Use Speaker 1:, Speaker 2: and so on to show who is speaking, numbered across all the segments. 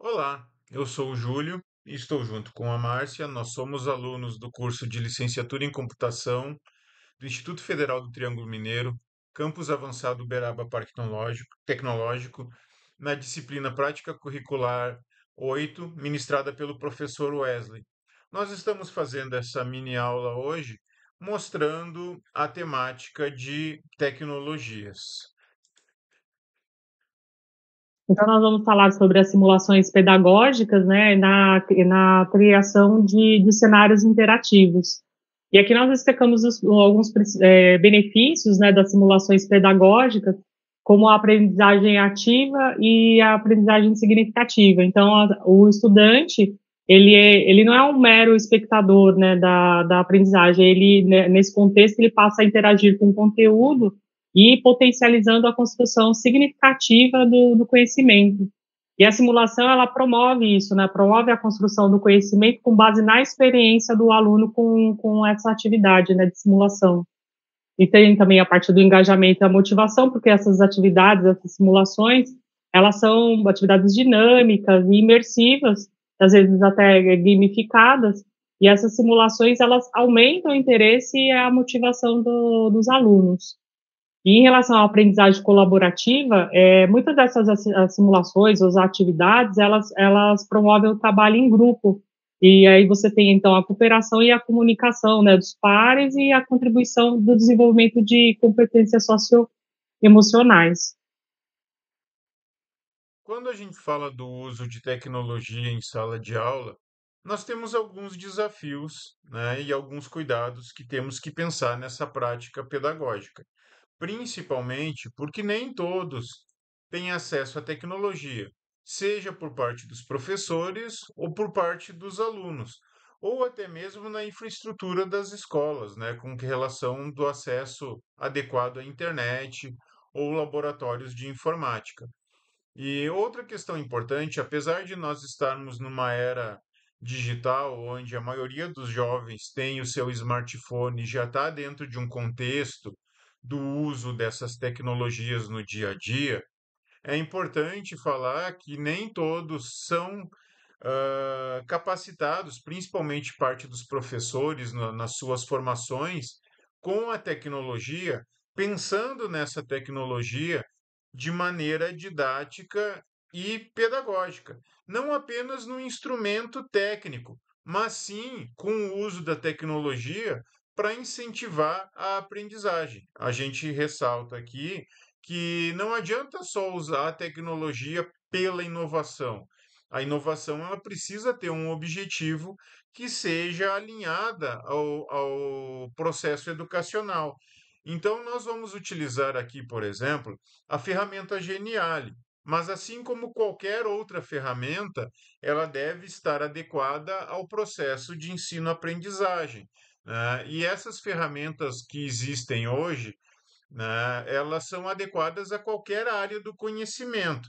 Speaker 1: Olá, eu sou o Júlio e estou junto com a Márcia. Nós somos alunos do curso de Licenciatura em Computação do Instituto Federal do Triângulo Mineiro, Campus Avançado Uberaba Parque Tecnológico, na disciplina Prática Curricular 8, ministrada pelo professor Wesley. Nós estamos fazendo essa mini aula hoje mostrando a temática de tecnologias.
Speaker 2: Então, nós vamos falar sobre as simulações pedagógicas, né, na criação de cenários interativos. E aqui nós destacamos alguns benefícios, né, das simulações pedagógicas, como a aprendizagem ativa e a aprendizagem significativa. Então, o estudante, ele não é um mero espectador, né, da aprendizagem, ele, né, nesse contexto, ele passa a interagir com o conteúdo e potencializando a construção significativa do conhecimento. E a simulação, ela promove isso, né? Promove a construção do conhecimento com base na experiência do aluno com essa atividade, né, de simulação. E tem também a parte do engajamento e a motivação, porque essas atividades, essas simulações, elas são atividades dinâmicas e imersivas, às vezes até gamificadas, e essas simulações, elas aumentam o interesse e a motivação dos alunos. E em relação à aprendizagem colaborativa, muitas dessas as simulações, as atividades, elas promovem o trabalho em grupo. E aí você tem, então, a cooperação e a comunicação, né, dos pares e a contribuição do desenvolvimento de competências socioemocionais.
Speaker 1: Quando a gente fala do uso de tecnologia em sala de aula, nós temos alguns desafios, né, e alguns cuidados que temos que pensar nessa prática pedagógica, principalmente porque nem todos têm acesso à tecnologia, seja por parte dos professores ou por parte dos alunos, ou até mesmo na infraestrutura das escolas, né, com relação do acesso adequado à internet ou laboratórios de informática. E outra questão importante, apesar de nós estarmos numa era digital, onde a maioria dos jovens tem o seu smartphone e já está dentro de um contexto do uso dessas tecnologias no dia a dia, é importante falar que nem todos são capacitados, principalmente parte dos professores nas suas formações, com a tecnologia, pensando nessa tecnologia de maneira didática e pedagógica, não apenas no instrumento técnico, mas sim com o uso da tecnologia para incentivar a aprendizagem. A gente ressalta aqui que não adianta só usar a tecnologia pela inovação. A inovação ela precisa ter um objetivo que seja alinhada ao processo educacional. Então, nós vamos utilizar aqui, por exemplo, a ferramenta Geniali. Mas, assim como qualquer outra ferramenta, ela deve estar adequada ao processo de ensino-aprendizagem, né? E essas ferramentas que existem hoje, né, elas são adequadas a qualquer área do conhecimento.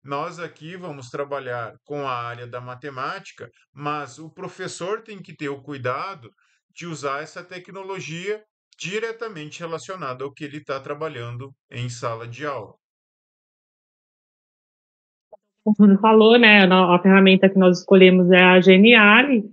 Speaker 1: Nós aqui vamos trabalhar com a área da matemática, mas o professor tem que ter o cuidado de usar essa tecnologia diretamente relacionada ao que ele está trabalhando em sala de aula.
Speaker 2: Como você falou, né, a ferramenta que nós escolhemos é a Geniali,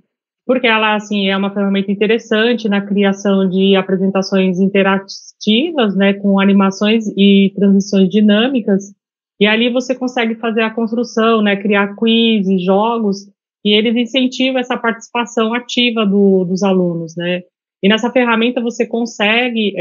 Speaker 2: porque ela, assim, é uma ferramenta interessante na criação de apresentações interativas, né, com animações e transições dinâmicas, e ali você consegue fazer a construção, né, criar quizzes, jogos, e eles incentivam essa participação ativa dos alunos, né. E nessa ferramenta você consegue,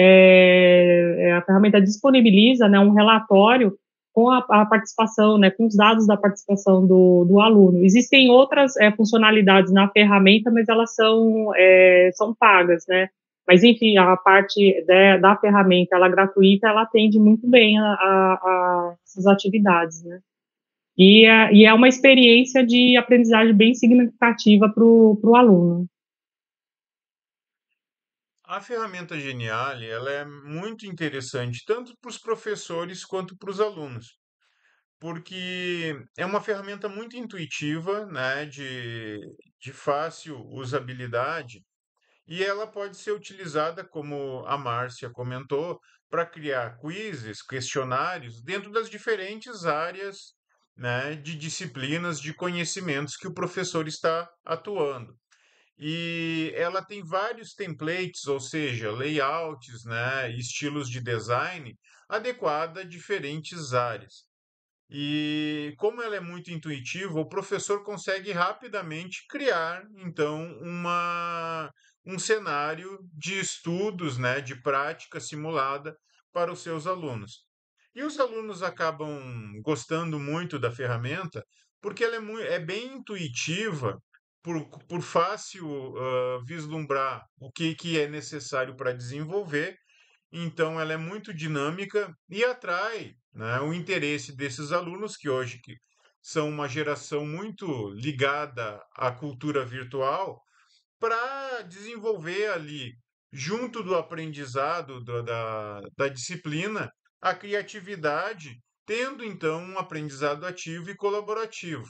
Speaker 2: a ferramenta disponibiliza, né, um relatório com a participação, né, com os dados da participação do aluno. Existem outras funcionalidades na ferramenta, mas elas são pagas, né? Mas, enfim, a parte da ferramenta, ela gratuita, ela atende muito bem a essas atividades, né? E é uma experiência de aprendizagem bem significativa para o aluno.
Speaker 1: A ferramenta Geniali, ela é muito interessante tanto para os professores quanto para os alunos, porque é uma ferramenta muito intuitiva, né, de fácil usabilidade. E ela pode ser utilizada, como a Márcia comentou, para criar quizzes, questionários dentro das diferentes áreas né, de disciplinas, de conhecimentos que o professor está atuando. E ela tem vários templates, ou seja, layouts, né, estilos de design adequada a diferentes áreas. E como ela é muito intuitiva, o professor consegue rapidamente criar, então, um cenário de estudos, né, de prática simulada para os seus alunos. E os alunos acabam gostando muito da ferramenta porque ela é bem intuitiva, por fácil vislumbrar o que é necessário para desenvolver, então, ela é muito dinâmica e atrai, né, o interesse desses alunos que são uma geração muito ligada à cultura virtual, para desenvolver ali, junto do aprendizado da disciplina, a criatividade, tendo então um aprendizado ativo e colaborativo.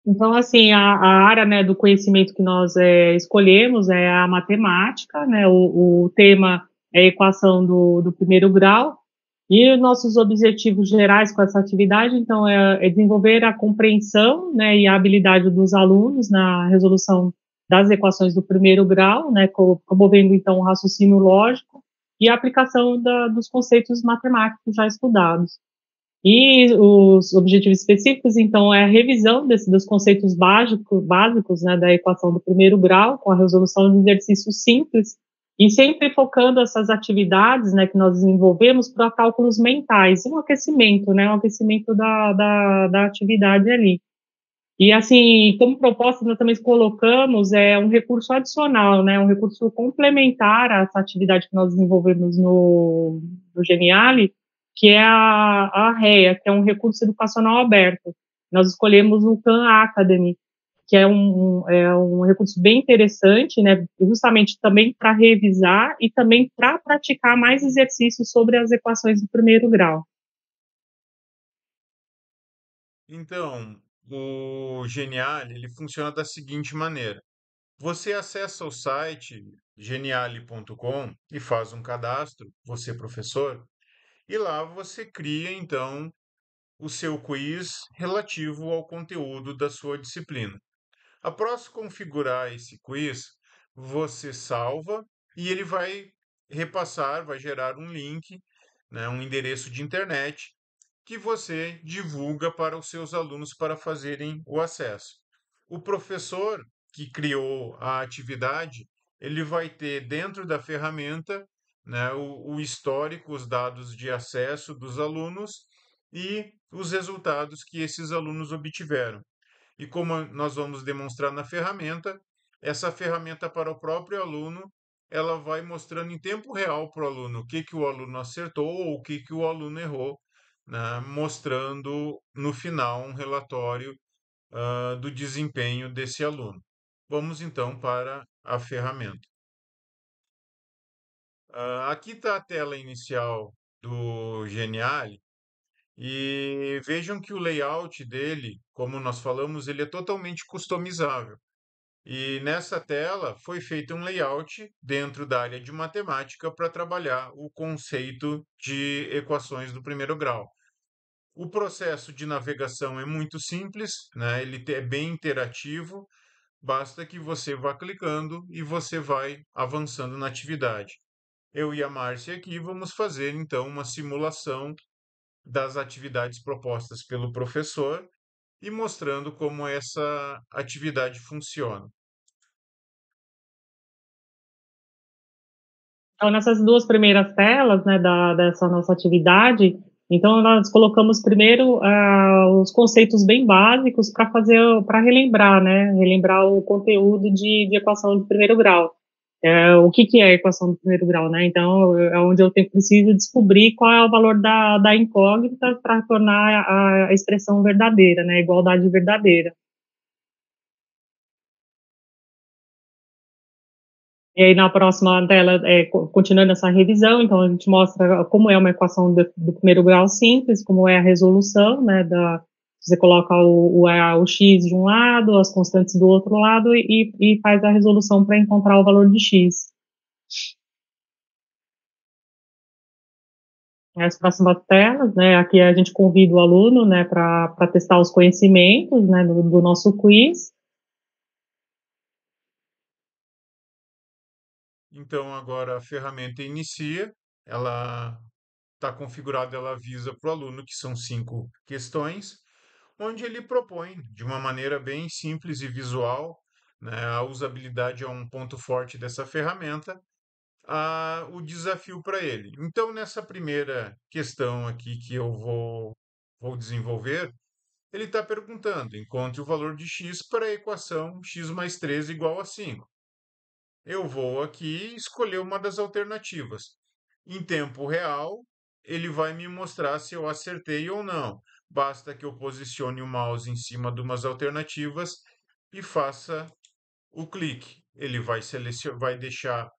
Speaker 2: Então, assim, a área, né, do conhecimento que nós escolhemos é a matemática, né, o tema é a equação do primeiro grau, e os nossos objetivos gerais com essa atividade, então, é desenvolver a compreensão, né, e a habilidade dos alunos na resolução das equações do primeiro grau, né, promovendo, então, o raciocínio lógico e a aplicação dos conceitos matemáticos já estudados. E os objetivos específicos, então, é a revisão dos conceitos básicos, né, da equação do primeiro grau, com a resolução de exercícios simples, e sempre focando essas atividades, né, que nós desenvolvemos para cálculos mentais, e um aquecimento, né, um aquecimento da atividade ali. E, assim, como proposta, nós também colocamos um recurso adicional, né, um recurso complementar a essa atividade que nós desenvolvemos no Geniali, que é a REA, que é um recurso educacional aberto. Nós escolhemos o Khan Academy, que é um recurso bem interessante, né, justamente também para revisar e também para praticar mais exercícios sobre as equações do primeiro grau.
Speaker 1: Então, o Geniali, ele funciona da seguinte maneira: você acessa o site geniale.com e faz um cadastro, você professor, e lá você cria então o seu quiz relativo ao conteúdo da sua disciplina. Após configurar esse quiz, você salva e ele vai repassar, vai gerar um link, né, um endereço de internet que você divulga para os seus alunos para fazerem o acesso. O professor que criou a atividade, ele vai ter dentro da ferramenta, né, o histórico, os dados de acesso dos alunos e os resultados que esses alunos obtiveram. E como nós vamos demonstrar na ferramenta, essa ferramenta para o próprio aluno, ela vai mostrando em tempo real para o aluno o que o aluno acertou ou o que o aluno errou, né, mostrando no final um relatório do desempenho desse aluno. Vamos então para a ferramenta. Aqui está a tela inicial do Geniali e vejam que o layout dele, como nós falamos, ele é totalmente customizável. E nessa tela foi feito um layout dentro da área de matemática para trabalhar o conceito de equações do primeiro grau. O processo de navegação é muito simples, né? É bem interativo, basta que você vá clicando e você vai avançando na atividade. Eu e a Márcia aqui vamos fazer então uma simulação das atividades propostas pelo professor e mostrando como essa atividade funciona.
Speaker 2: Então, nessas duas primeiras telas, né, dessa nossa atividade, então nós colocamos primeiro os conceitos bem básicos para relembrar, né, relembrar o conteúdo de equação de primeiro grau. O que é a equação do primeiro grau, né? Então, é onde eu preciso descobrir qual é o valor da incógnita para tornar a expressão verdadeira, né, a igualdade verdadeira. E aí, na próxima tela, continuando essa revisão, então a gente mostra como é uma equação do primeiro grau simples, como é a resolução, né, você coloca o x de um lado, as constantes do outro lado e faz a resolução para encontrar o valor de x. as próximas telas, né? Aqui a gente convida o aluno, né, para testar os conhecimentos, né, do nosso quiz.
Speaker 1: Então, agora a ferramenta inicia, ela está configurada, ela avisa para o aluno que são 5 questões, onde ele propõe, de uma maneira bem simples e visual, né, a usabilidade é um ponto forte dessa ferramenta, o desafio para ele. Então, nessa primeira questão aqui que eu vou desenvolver, ele está perguntando: encontre o valor de x para a equação x mais 3 igual a 5. Eu vou aqui escolher uma das alternativas. Em tempo real, ele vai me mostrar se eu acertei ou não. Basta que eu posicione o mouse em cima de umas alternativas e faça o clique. Ele vai deixar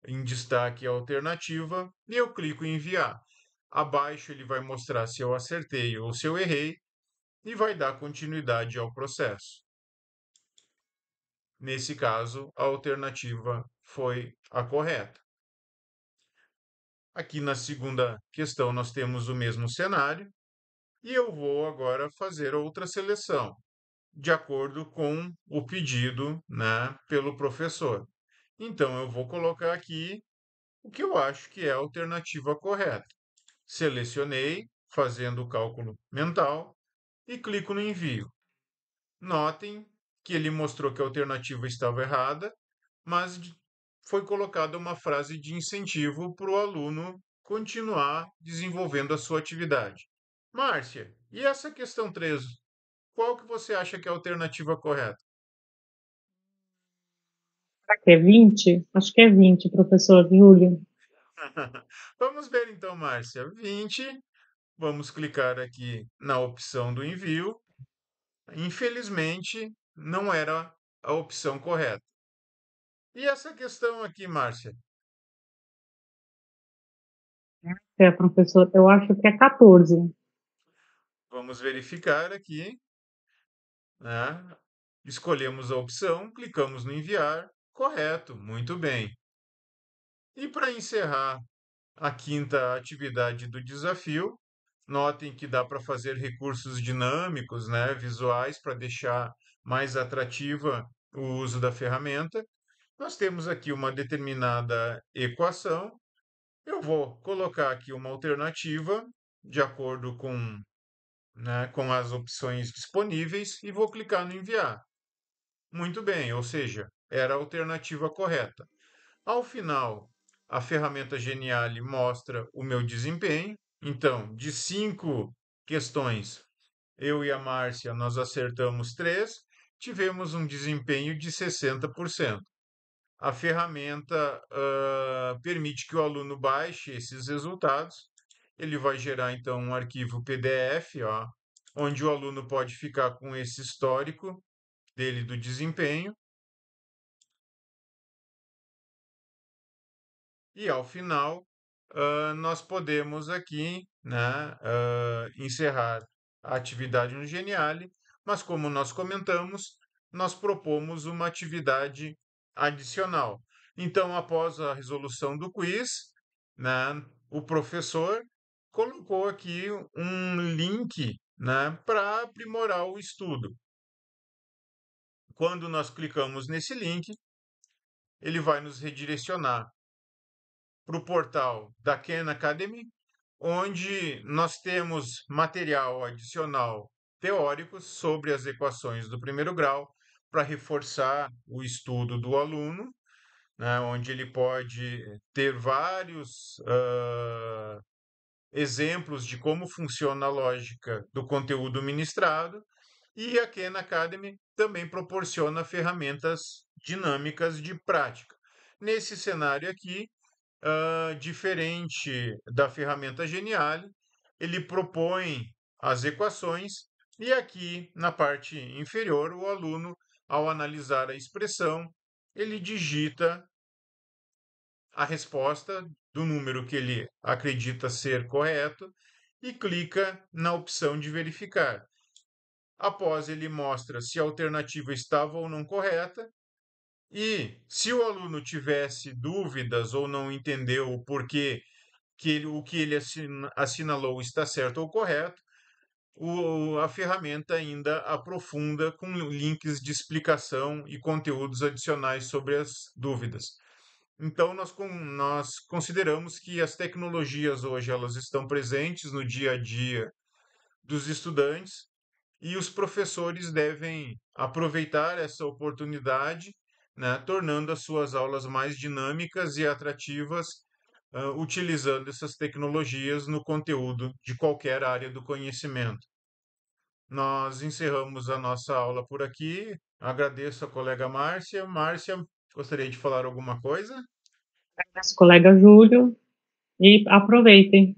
Speaker 1: em destaque a alternativa e eu clico em enviar. Abaixo ele vai mostrar se eu acertei ou se eu errei e vai dar continuidade ao processo. Nesse caso, a alternativa foi a correta. Aqui na segunda questão, nós temos o mesmo cenário e eu vou agora fazer outra seleção, de acordo com o pedido, né, pelo professor. Então, eu vou colocar aqui o que eu acho que é a alternativa correta. Selecionei, fazendo o cálculo mental, e clico no envio. Notem que ele mostrou que a alternativa estava errada, mas foi colocada uma frase de incentivo para o aluno continuar desenvolvendo a sua atividade. Márcia, e essa questão 3? Qual que você acha que é a alternativa correta?
Speaker 2: Será que é 20? Acho que é 20, professor Júlio.
Speaker 1: Vamos ver então, Márcia. 20. Vamos clicar aqui na opção do envio. Infelizmente, não era a opção correta. E essa questão aqui, Márcia?
Speaker 2: É, professor, eu acho que é 14.
Speaker 1: Vamos verificar aqui, né? Escolhemos a opção, clicamos no enviar. Correto, muito bem. E para encerrar a quinta atividade do desafio, notem que dá para fazer recursos dinâmicos, né, visuais, para deixar mais atrativa o uso da ferramenta. Nós temos aqui uma determinada equação. Eu vou colocar aqui uma alternativa de acordo com, né, com as opções disponíveis e vou clicar no enviar. Muito bem, ou seja, era a alternativa correta. Ao final, a ferramenta Geniali mostra o meu desempenho. Então, de 5 questões, eu e a Márcia nós acertamos 3, tivemos um desempenho de 60%. A ferramenta permite que o aluno baixe esses resultados. Ele vai gerar então um arquivo PDF, ó, onde o aluno pode ficar com esse histórico dele do desempenho. E ao final, nós podemos aqui, né, encerrar a atividade no Geniali, mas como nós comentamos, nós propomos uma atividade adicional. Então, após a resolução do quiz, né, o professor colocou aqui um link, né, para aprimorar o estudo. Quando nós clicamos nesse link, ele vai nos redirecionar para o portal da Khan Academy, onde nós temos material adicional teórico sobre as equações do primeiro grau para reforçar o estudo do aluno, né, onde ele pode ter vários exemplos de como funciona a lógica do conteúdo ministrado, e a Khan Academy também proporciona ferramentas dinâmicas de prática. Nesse cenário aqui, diferente da ferramenta Geniali, ele propõe as equações e aqui na parte inferior o aluno, ao analisar a expressão, ele digita a resposta do número que ele acredita ser correto e clica na opção de verificar. Após ele mostra se a alternativa estava ou não correta, e se o aluno tivesse dúvidas ou não entendeu o porquê o que ele assinalou está certo ou correto, a ferramenta ainda aprofunda com links de explicação e conteúdos adicionais sobre as dúvidas. Então, nós consideramos que as tecnologias hoje elas estão presentes no dia a dia dos estudantes e os professores devem aproveitar essa oportunidade, né, tornando as suas aulas mais dinâmicas e atrativas, utilizando essas tecnologias no conteúdo de qualquer área do conhecimento. Nós encerramos a nossa aula por aqui. Agradeço a colega Márcia. Márcia, gostaria de falar alguma coisa?
Speaker 2: Nosso colega Júlio, e aproveitem.